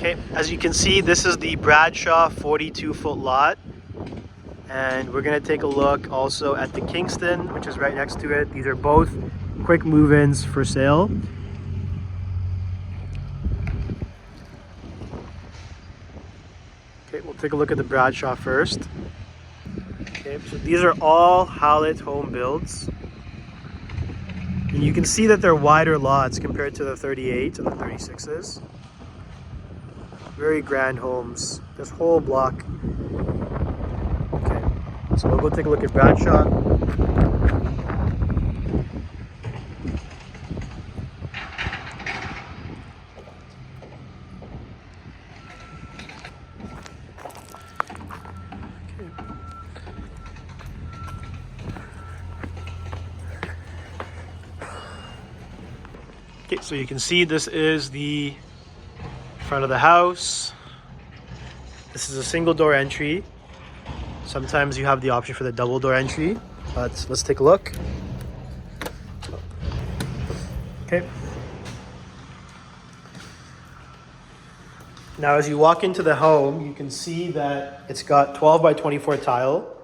Okay, as you can see, this is the Bradshaw 42-foot lot. And we're gonna take a look also at the Kingston, which is right next to it. These are both quick move-ins for sale. Okay, we'll take a look at the Bradshaw first. Okay, so these are all Hallett home builds. And you can see that they're wider lots compared to the 38 and the 36s. Very grand homes, this whole block. Okay, so we'll go take a look at Bradshaw. Okay, so you can see this is the front of the house. This is a single door entry. Sometimes you have the option for the double door entry, but let's take a look. Okay. Now as you walk into the home, you can see that it's got 12 by 24 tile.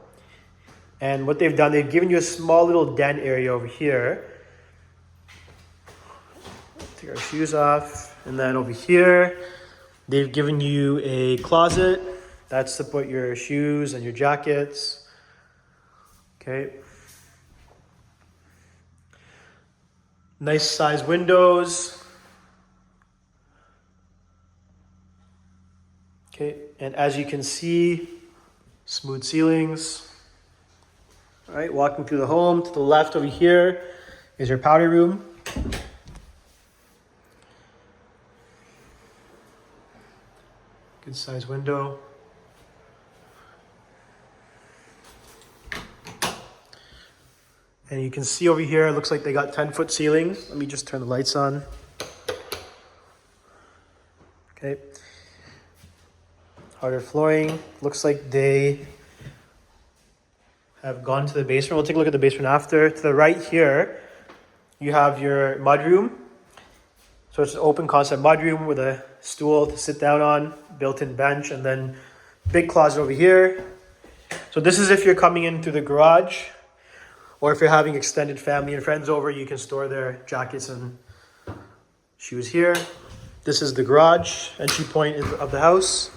And what they've done, they've given you a small little den area over here. Take our shoes off. And then over here, they've given you a closet. That's to put your shoes and your jackets. Okay. Nice size windows. Okay, and as you can see, smooth ceilings. All right, walking through the home, to the left over here is your powder room. Good size window. And you can see over here, it looks like they got 10-foot ceilings. Let me just turn the lights on. Okay. Harder flooring. Looks like they have gone to the basement. We'll take a look at the basement after. To the right here, you have your mudroom. So it's an open concept mudroom with a stool to sit down on, built-in bench, and then big closet over here. So this is if you're coming in through the garage, or if you're having extended family and friends over, you can store their jackets and shoes here. This is the garage entry point of the house.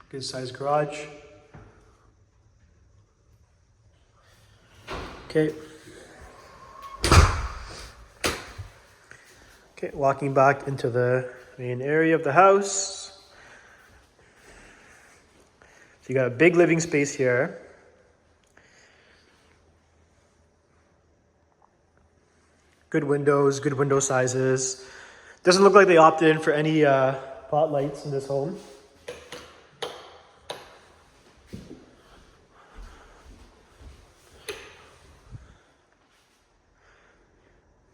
Good sized garage. Okay. Okay, walking back into the main area of the house. So you got a big living space here. Good windows, good window sizes. Doesn't look like they opted in for any pot lights in this home.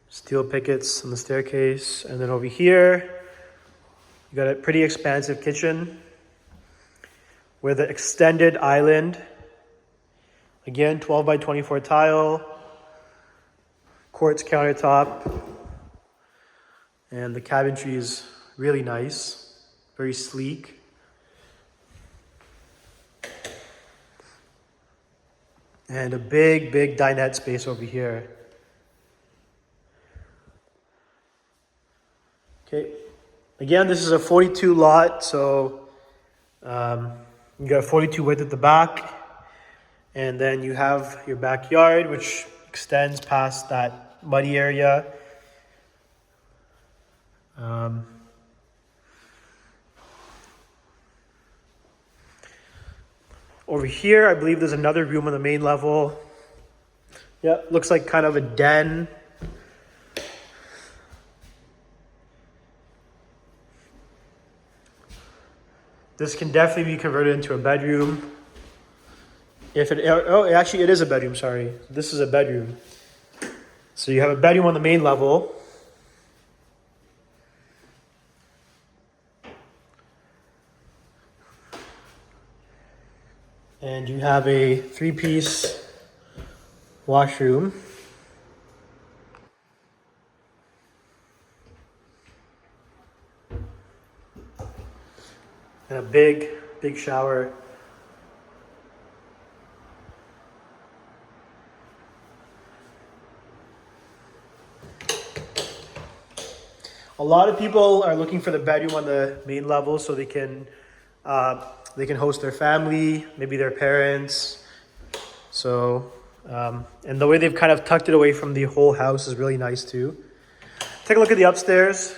Steel pickets on the staircase. And then over here, you got a pretty expansive kitchen with an extended island. Again, 12 by 24 tile, quartz countertop. And the cabinetry is really nice, very sleek. And a big, big dinette space over here. Okay, again, this is a 42 lot, so you got a 42 width at the back, and then you have your backyard, which extends past that muddy area. Over here, I believe there's another room on the main level. Yeah, looks like kind of a den. This can definitely be converted into a bedroom. If it, oh, actually it is a bedroom, sorry. This is a bedroom. So you have a bedroom on the main level. And you have a 3-piece washroom. And a big, big shower. A lot of people are looking for the bedroom on the main level so they can host their family, maybe their parents. So, and the way they've kind of tucked it away from the whole house is really nice too. Take a look at the upstairs.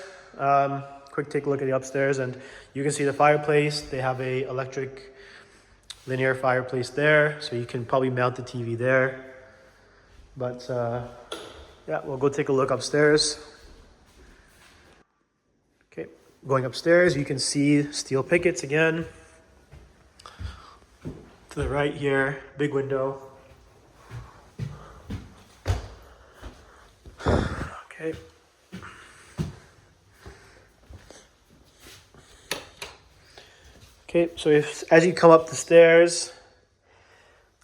Quick take a look at the upstairs, and you can see the fireplace. They have a electric linear fireplace there, so you can probably mount the TV there. But yeah, we'll go take a look upstairs. Okay, going upstairs, you can see steel pickets again. To the right here, big window. Okay. Okay, so as you come up the stairs,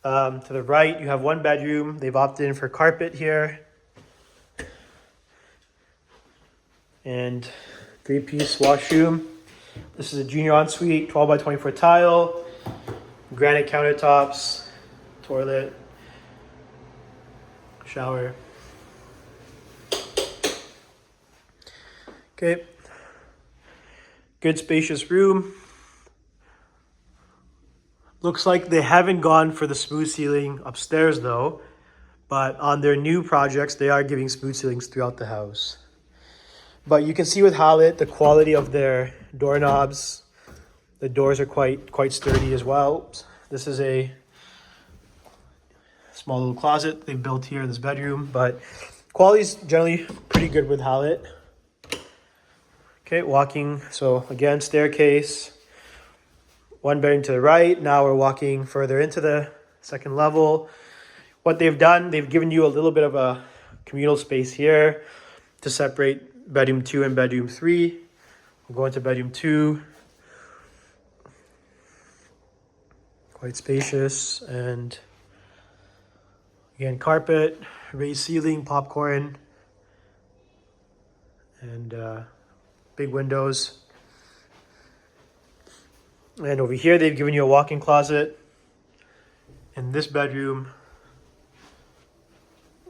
to the right, you have one bedroom. They've opted in for carpet here. And 3-piece washroom. This is a junior ensuite, 12 by 24 tile, granite countertops, toilet, shower. Okay, good spacious room. Looks like they haven't gone for the smooth ceiling upstairs though, but on their new projects, they are giving smooth ceilings throughout the house. But you can see with Hallett, the quality of their doorknobs. The doors are quite sturdy as well. This is a small little closet they've built here in this bedroom, but quality is generally pretty good with Hallett. Okay, walking, so again, staircase. One bedroom to the right. Now we're walking further into the second level. What they've done, they've given you a little bit of a communal space here to separate bedroom 2 and bedroom 3. We'll go into bedroom 2. Quite spacious, and again, carpet, raised ceiling, popcorn, and big windows. And over here, they've given you a walk-in closet. In this bedroom,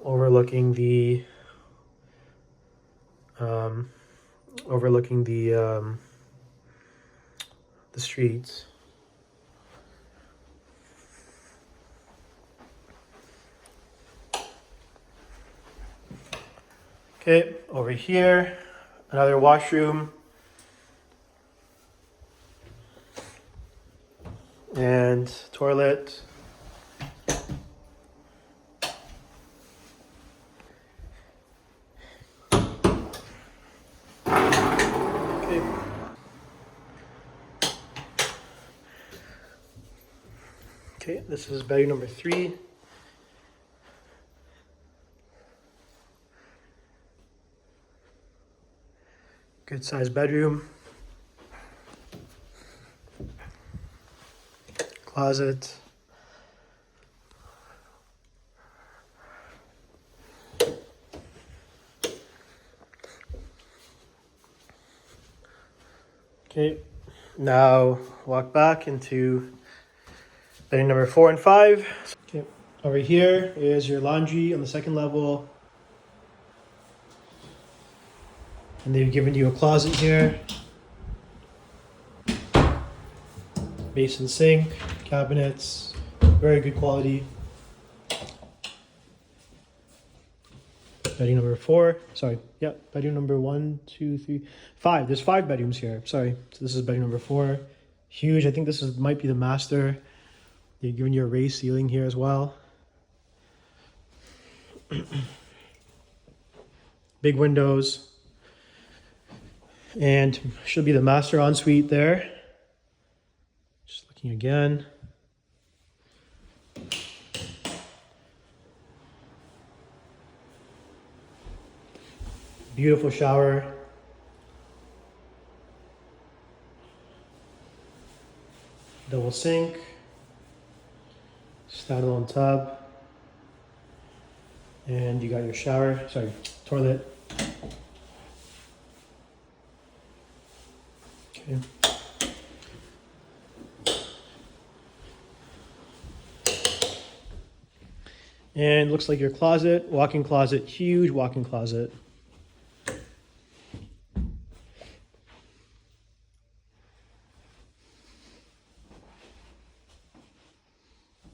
overlooking the streets. Okay, over here, another washroom. And toilet. Okay. Okay, this is bedroom number 3. Good sized bedroom. Closet. Okay, now walk back into bedroom number 4 and 5. Okay, over here is your laundry on the second level. And they've given you a closet here. Basin sink, cabinets, very good quality. Bedroom number 4, sorry, yeah, bedroom number 1, 2, 3, 5. There's 5 bedrooms here, sorry. So this is bedroom number 4, huge. I think this might be the master. They're giving you a raised ceiling here as well. Big windows. And should be the master ensuite there. Just looking again. Beautiful shower. Double sink. Standalone tub. And you got your shower, sorry, toilet. Okay. And looks like your closet, walk-in closet, huge walk-in closet.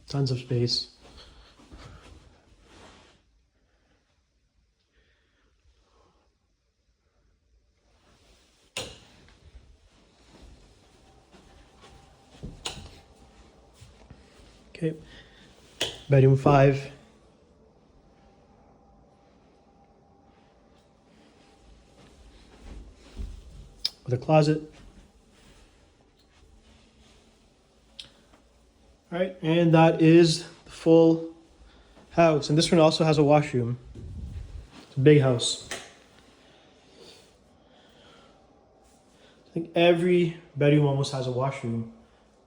Tons of space. Okay, bedroom 5. With a closet. All right, and that is the full house. And this one also has a washroom. It's a big house. I think every bedroom almost has a washroom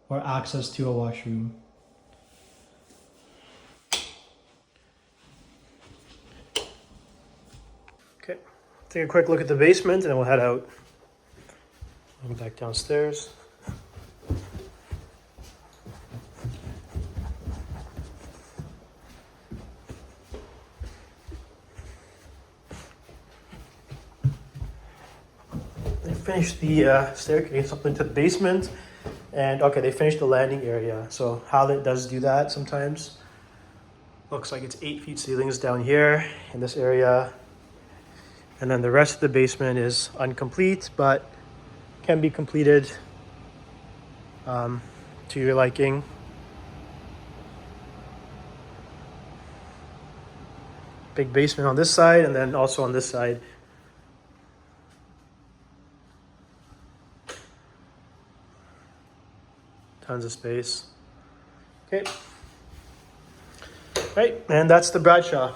or access to a washroom. Okay, take a quick look at the basement and then we'll head out. I'm back downstairs. They finished the staircase up into the basement, and okay, they finished the landing area. So Hallett does do that sometimes. Looks like it's 8 feet ceilings down here in this area, and then the rest of the basement is incomplete, but can be completed to your liking. Big basement on this side, and then also on this side. Tons of space. Okay. Right, and that's the Bradshaw.